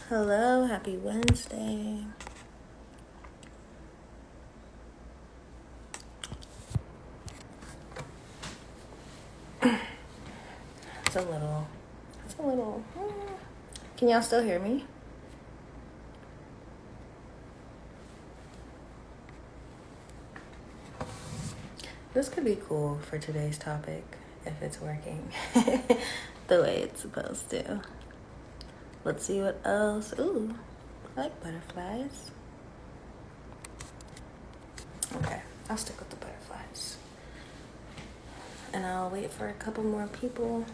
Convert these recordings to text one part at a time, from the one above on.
Hello, happy Wednesday. It's a little. Can y'all still hear me? This could be cool for today's topic if it's working the way it's supposed to. Let's see what else. Ooh, I like butterflies. Okay, I'll stick with the butterflies. And I'll wait for a couple more people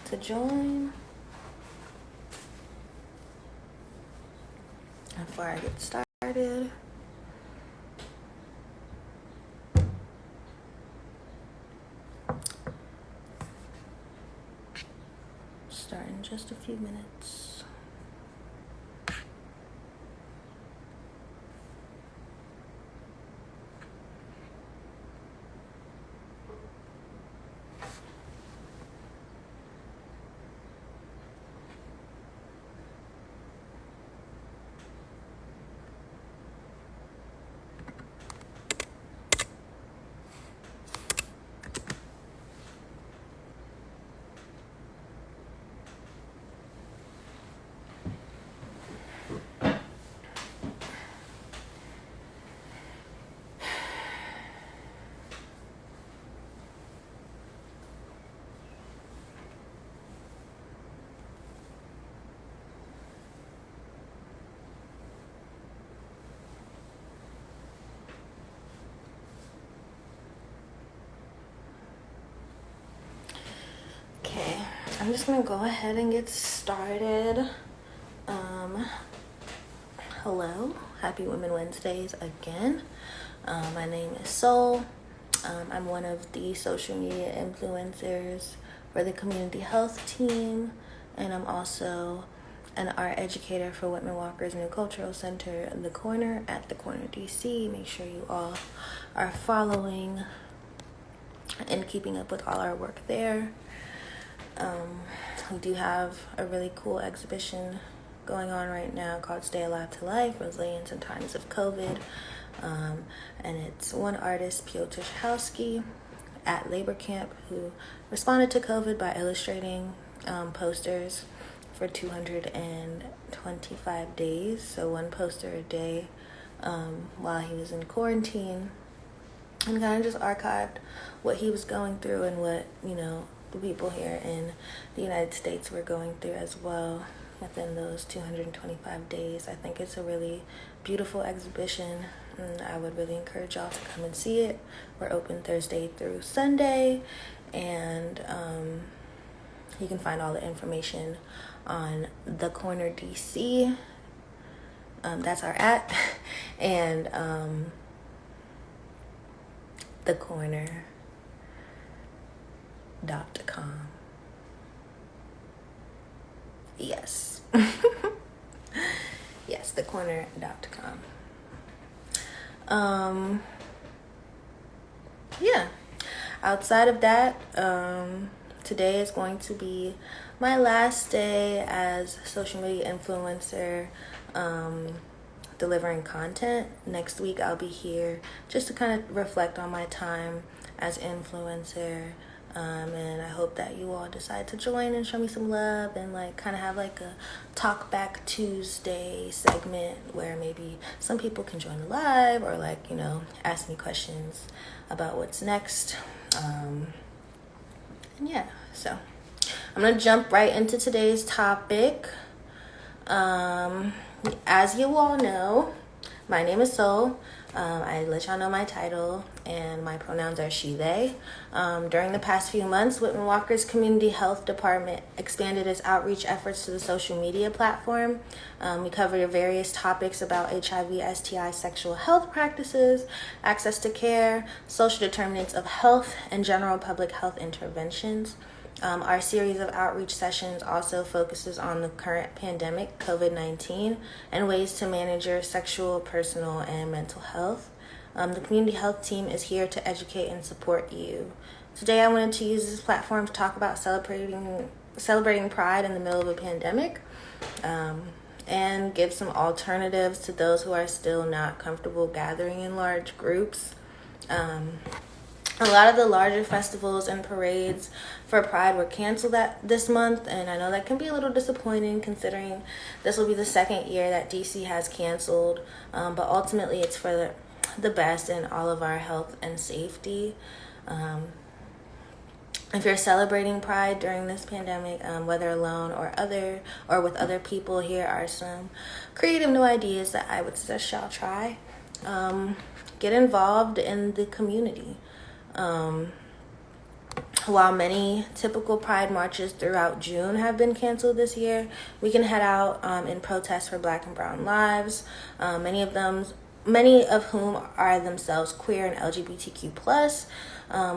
to join before I get started. Start in just a few minutes. Okay, I'm just gonna go ahead and get started. Hello, happy Women Wednesdays again. My name is Soul. I'm one of the social media influencers for the community health team, and I'm also an art educator for Whitman-Walker's new cultural center, The Corner, at The Corner, DC. Make sure you all are following and keeping up with all our work there. We do have a really cool exhibition going on right now called Stay Alive to Life, Resilience in Times of COVID. And it's one artist, Piotr Halski, at Labor Camp, who responded to COVID by illustrating posters for 225 days. So one poster a day while he was in quarantine, and kind of just archived what he was going through and what, the people here in the United States were going through as well within those 225 days. I think it's a really beautiful exhibition, and I would really encourage y'all to come and see it. We're open Thursday through Sunday, and you can find all the information on The Corner DC. That's our @ and thecorner.com. Yes. Yes, thecorner.com. Yeah. Outside of that, today is going to be my last day as social media influencer, delivering content. Next week I'll be here just to kind of reflect on my time as influencer, and I hope that you all decide to join and show me some love and kind of have a Talk Back Tuesday segment where maybe some people can join the live or ask me questions about what's next. And yeah, so I'm gonna jump right into today's topic. As you all know, my name is Soul. I let y'all know my title, and my pronouns are she, they. During the past few months, Whitman-Walker's Community Health Department expanded its outreach efforts to the social media platform. We covered various topics about HIV, STI, sexual health practices, access to care, social determinants of health, and general public health interventions. Our series of outreach sessions also focuses on the current pandemic, COVID-19, and ways to manage your sexual, personal, and mental health. The community health team is here to educate and support you. Today, I wanted to use this platform to talk about celebrating Pride in the middle of a pandemic. and give some alternatives to those who are still not comfortable gathering in large groups. A lot of the larger festivals and parades for Pride were canceled this month, and I know that can be a little disappointing considering this will be the second year that DC has canceled, but ultimately it's for the best in all of our health and safety. If you're celebrating Pride during this pandemic, whether alone or with other people, here are some creative new ideas that I would suggest y'all try. Get involved in the community. While many typical Pride marches throughout June have been canceled this year, we can head out in protest for Black and Brown lives. Many of whom are themselves queer and LGBTQ+.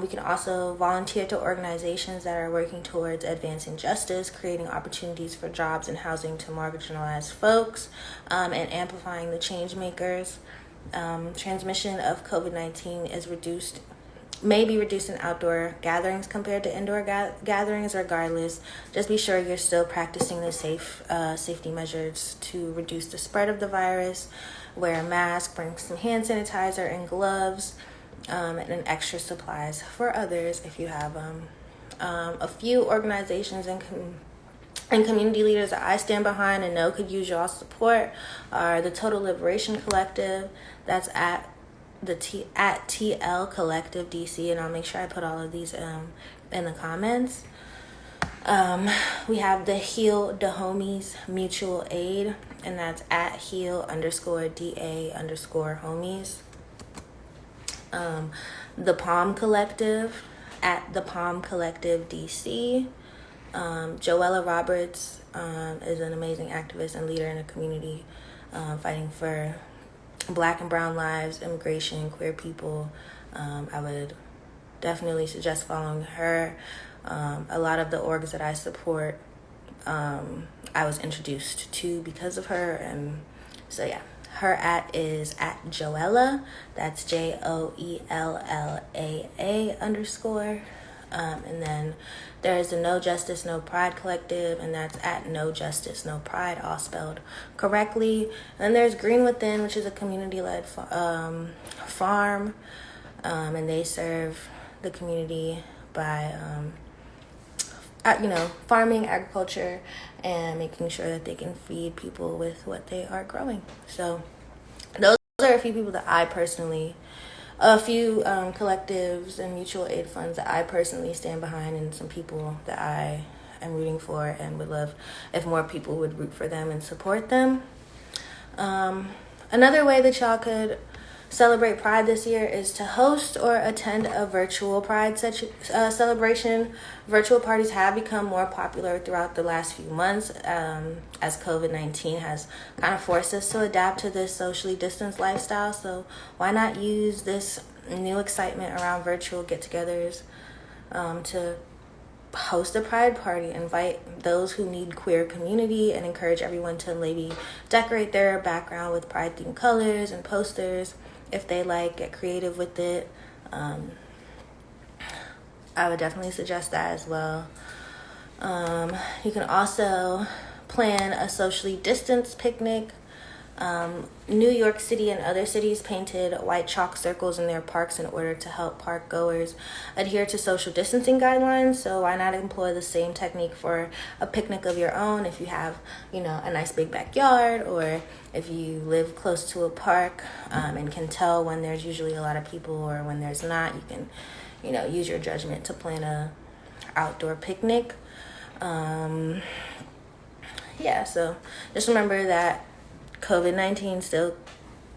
We can also volunteer to organizations that are working towards advancing justice, creating opportunities for jobs and housing to marginalized folks, and amplifying the change makers. Transmission of COVID-19 may be reduced in outdoor gatherings compared to indoor gatherings. Regardless, just be sure you're still practicing the safety measures to reduce the spread of the virus. Wear a mask, bring some hand sanitizer and gloves, and then extra supplies for others if you have them. A few organizations and community leaders that I stand behind and know could use y'all's support are the Total Liberation Collective. That's at TL Collective DC, and I'll make sure I put all of these in the comments. We have the Heal the Homies Mutual Aid, and that's at heal_DA_homies. The Palm Collective at the Palm Collective DC. Joella Roberts is an amazing activist and leader in the community, fighting for Black and Brown lives, immigration, queer people. I would definitely suggest following her. A lot of the orgs that I support, I was introduced to because of her, and so yeah. Her is at Joella. That's JOELLAA_. And then there's the No Justice, No Pride Collective, and that's at No Justice, No Pride, all spelled correctly. And then there's Green Within, which is a community-led farm, and they serve the community by, farming, agriculture, and making sure that they can feed people with what they are growing. So those are a few people that a few collectives and mutual aid funds that I personally stand behind, and some people that I am rooting for and would love if more people would root for them and support them. Another way that y'all could celebrate Pride this year is to host or attend a virtual Pride celebration. Virtual parties have become more popular throughout the last few months as COVID-19 has kind of forced us to adapt to this socially distanced lifestyle. So why not use this new excitement around virtual get-togethers to host a Pride party, invite those who need queer community, and encourage everyone to maybe decorate their background with Pride-themed colors and posters. If they get creative with it. I would definitely suggest that as well. You can also plan a socially distanced picnic. New York City and other cities painted white chalk circles in their parks in order to help park goers adhere to social distancing guidelines. So why not employ the same technique for a picnic of your own if you have, a nice big backyard, or if you live close to a park and can tell when there's usually a lot of people or when there's not. You can, use your judgment to plan a outdoor picnic. So just remember that COVID-19 still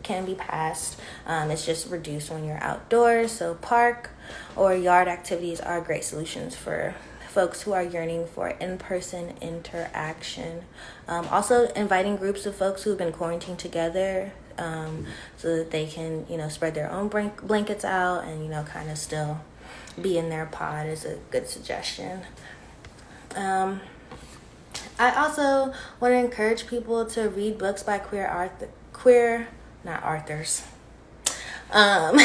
can be passed. It's just reduced when you're outdoors. So park or yard activities are great solutions for folks who are yearning for in-person interaction. Also inviting groups of folks who've been quarantined together so that they can, spread their own blankets out and, kind of still be in their pod is a good suggestion. I also want to encourage people to read books by Um,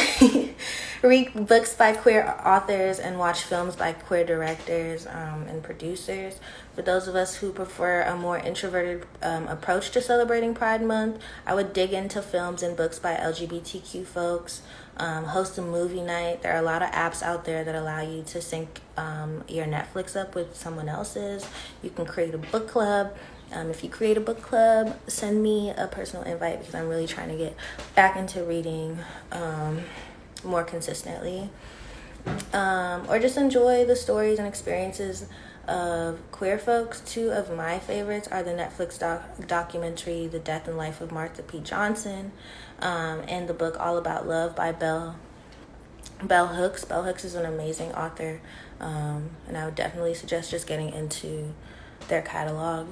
read books by queer authors and watch films by queer directors and producers. For those of us who prefer a more introverted approach to celebrating Pride Month, I would dig into films and books by LGBTQ folks. Host a movie night. There are a lot of apps out there that allow you to sync your Netflix up with someone else's. You can create a book club. If you create a book club, send me a personal invite because I'm really trying to get back into reading more consistently. Or just enjoy the stories and experiences of queer folks. Two of my favorites are the Netflix documentary The Death and Life of Martha P. Johnson and the book All About Love by Bell Hooks. Bell Hooks is an amazing author, and I would definitely suggest just getting into their catalog.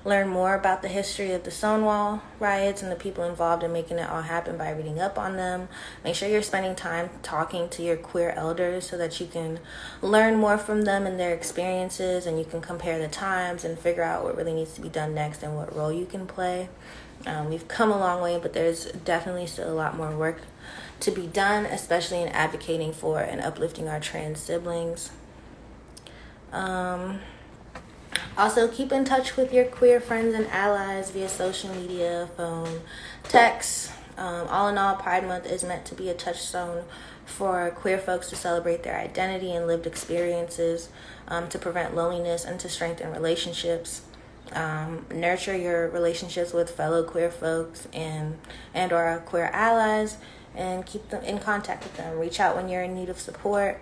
Learn more about the history of the Stonewall riots and the people involved in making it all happen by reading up on them. Make sure you're spending time talking to your queer elders so that you can learn more from them and their experiences, and you can compare the times and figure out what really needs to be done next and what role you can play. We've come a long way, but there's definitely still a lot more work to be done, especially in advocating for and uplifting our trans siblings. Also, keep in touch with your queer friends and allies via social media, phone, text. All in all, Pride Month is meant to be a touchstone for queer folks to celebrate their identity and lived experiences, to prevent loneliness and to strengthen relationships. Nurture your relationships with fellow queer folks and or queer allies, and keep them in contact with them. Reach out when you're in need of support.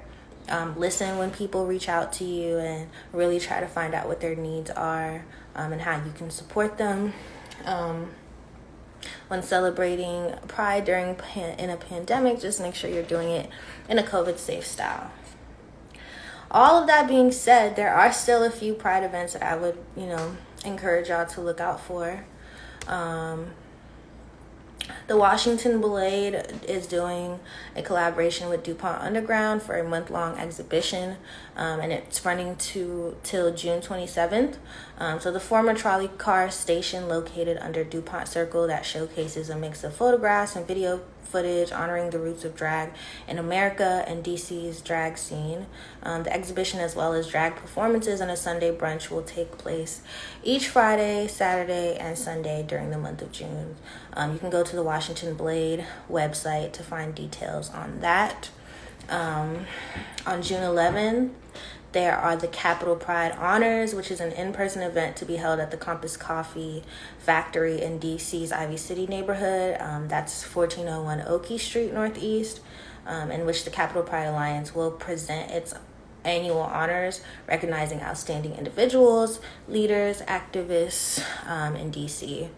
Listen when people reach out to you, and really try to find out what their needs are and how you can support them. When celebrating Pride in a pandemic, just make sure you're doing it in a COVID-safe style. All of that being said, there are still a few Pride events that I would, encourage y'all to look out for. The Washington Blade is doing a collaboration with DuPont Underground for a month-long exhibition, and it's running till June 27th. So the former trolley car station located under DuPont Circle that showcases a mix of photographs and video footage honoring the roots of drag in America and DC's drag scene. The exhibition, as well as drag performances and a Sunday brunch, will take place each Friday, Saturday, and Sunday during the month of June. You can go to the Washington Blade website to find details on that. On June 11th, there are the Capitol Pride Honors, which is an in-person event to be held at the Compass Coffee Factory in DC's Ivy City neighborhood. That's 1401 Oakey Street Northeast, in which the Capitol Pride Alliance will present its annual honors, recognizing outstanding individuals, leaders, activists in DC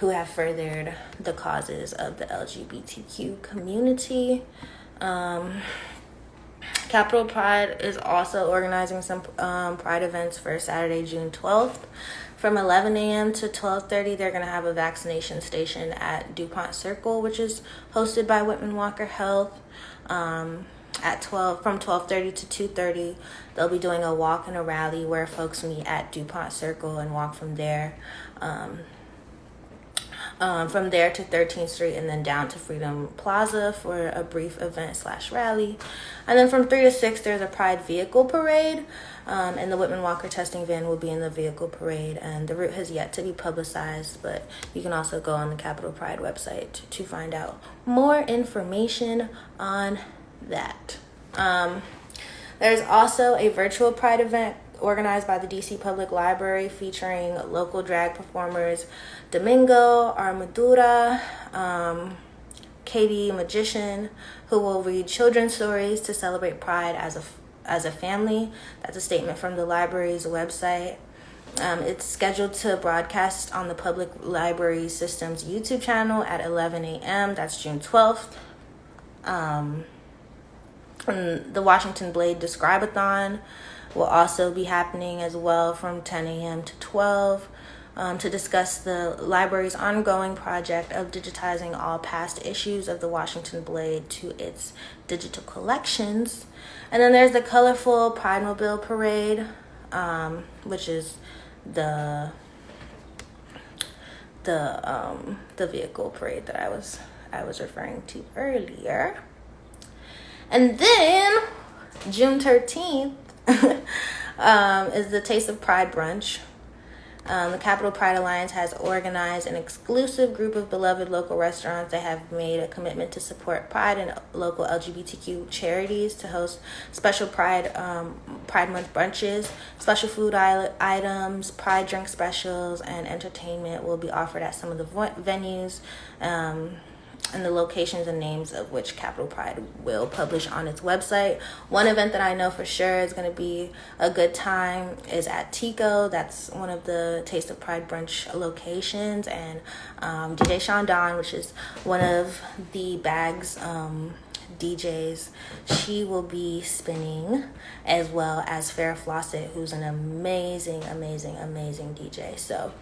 who have furthered the causes of the LGBTQ community. Capitol Pride is also organizing some Pride events for Saturday, June 12th. From 11 a.m. to 12:30, they're going to have a vaccination station at DuPont Circle, which is hosted by Whitman-Walker Health. From 12:30 to 2:30, they'll be doing a walk and a rally where folks meet at DuPont Circle and walk from there. From there to 13th Street and then down to Freedom Plaza for a brief event/rally. And then from 3 to 6, there's a Pride Vehicle Parade, and the Whitman-Walker testing van will be in the vehicle parade, and the route has yet to be publicized, but you can also go on the Capitol Pride website to find out more information on that. There's also a virtual Pride event organized by the DC Public Library featuring local drag performers Domingo Armadura, Katie Magician, who will read children's stories to celebrate Pride as a family. That's a statement from the library's website. It's scheduled to broadcast on the Public Library System's YouTube channel at 11 a.m. That's June 12th. The Washington Blade Describe-a-thon will also be happening as well from 10 a.m. to 12 to discuss the library's ongoing project of digitizing all past issues of the Washington Blade to its digital collections. And then there's the colorful Pride Mobile Parade, which is the vehicle parade that I was I was referring to earlier. And then June 13th is the Taste of Pride brunch. The Capital Pride Alliance has organized an exclusive group of beloved local restaurants that have made a commitment to support Pride and local LGBTQ charities to host special Pride Month brunches. Special food items, Pride drink specials, and entertainment will be offered at some of the venues, and the locations and names of which Capital Pride will publish on its website. One event that I know for sure is going to be a good time is at Tico. That's one of the Taste of Pride brunch locations. And DJ Sean Don, which is one of the Bags DJs, she will be spinning, as well as Farrah Fawcett, who's an amazing DJ. So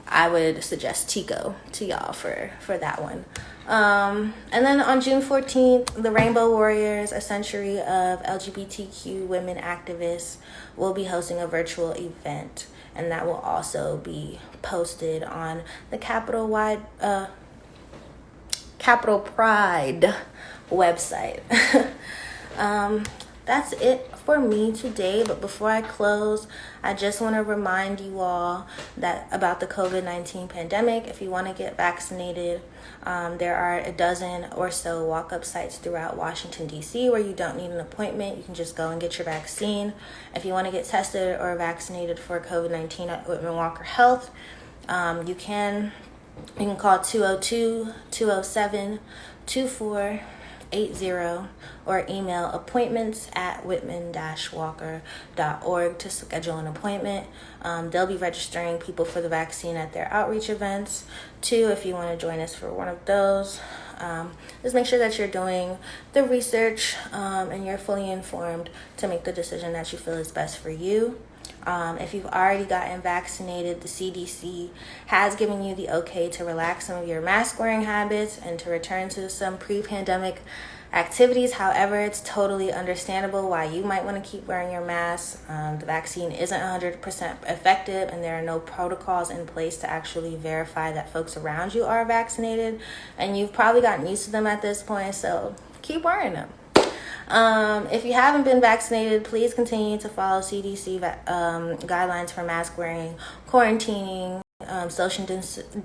I would suggest Tico to y'all for that one. And then on June 14th, the Rainbow Warriors, a century of LGBTQ women activists, will be hosting a virtual event. And that will also be posted on the Capital Pride website. That's it for me today. But before I close, I just want to remind you all that about the COVID-19 pandemic. If you want to get vaccinated, there are a dozen or so walk-up sites throughout Washington, D.C. where you don't need an appointment. You can just go and get your vaccine. If you want to get tested or vaccinated for COVID-19 at Whitman-Walker Health, you can call 202-207-2480 or email appointments@whitman-walker.org to schedule an appointment. They'll be registering people for the vaccine at their outreach events too, if you want to join us for one of those. Just make sure that you're doing the research and you're fully informed to make the decision that you feel is best for you. If you've already gotten vaccinated, the CDC has given you the okay to relax some of your mask wearing habits and to return to some pre-pandemic activities. However, it's totally understandable why you might want to keep wearing your mask. The vaccine isn't 100% effective, and there are no protocols in place to actually verify that folks around you are vaccinated, and you've probably gotten used to them at this point, so keep wearing them. If you haven't been vaccinated, please continue to follow CDC guidelines for mask wearing, quarantining, social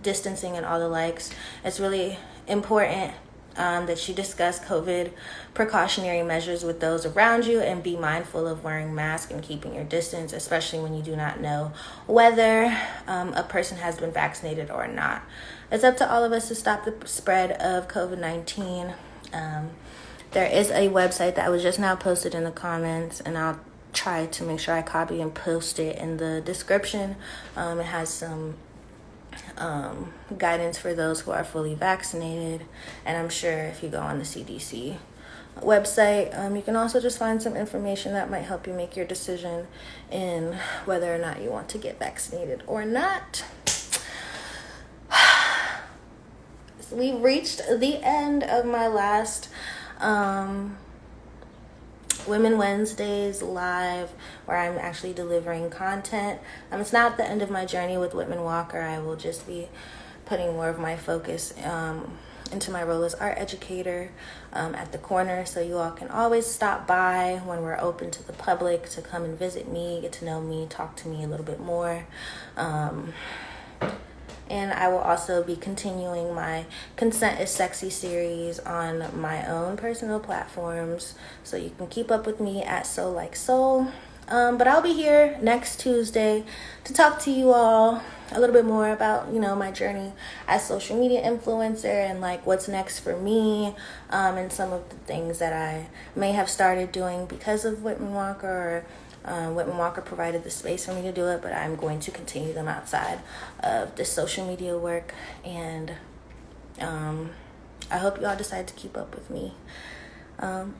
distancing, and all the likes. It's really important that you discuss COVID precautionary measures with those around you and be mindful of wearing masks and keeping your distance, especially when you do not know whether a person has been vaccinated or not. It's up to all of us to stop the spread of COVID-19. There is a website that was just now posted in the comments, and I'll try to make sure I copy and post it in the description. It has some guidance for those who are fully vaccinated, and I'm sure if you go on the CDC website, you can also just find some information that might help you make your decision in whether or not you want to get vaccinated or not. So we've reached the end of my last Women Wednesdays live, where I'm actually delivering content. It's not the end of my journey with Whitman-Walker. I will just be putting more of my focus into my role as art educator at the corner, so you all can always stop by when we're open to the public to come and visit me, get to know me, talk to me a little bit more. And I will also be continuing my Consent is Sexy series on my own personal platforms, so you can keep up with me at SolLikeSoul. But I'll be here next Tuesday to talk to you all a little bit more about, my journey as social media influencer and like what's next for me, and some of the things that I may have started doing because of Whitman-Walker, or Whitman-Walker provided the space for me to do it, but I'm going to continue them outside of the social media work. And I hope you all decide to keep up with me.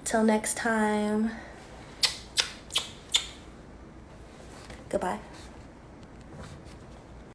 Till next time, goodbye.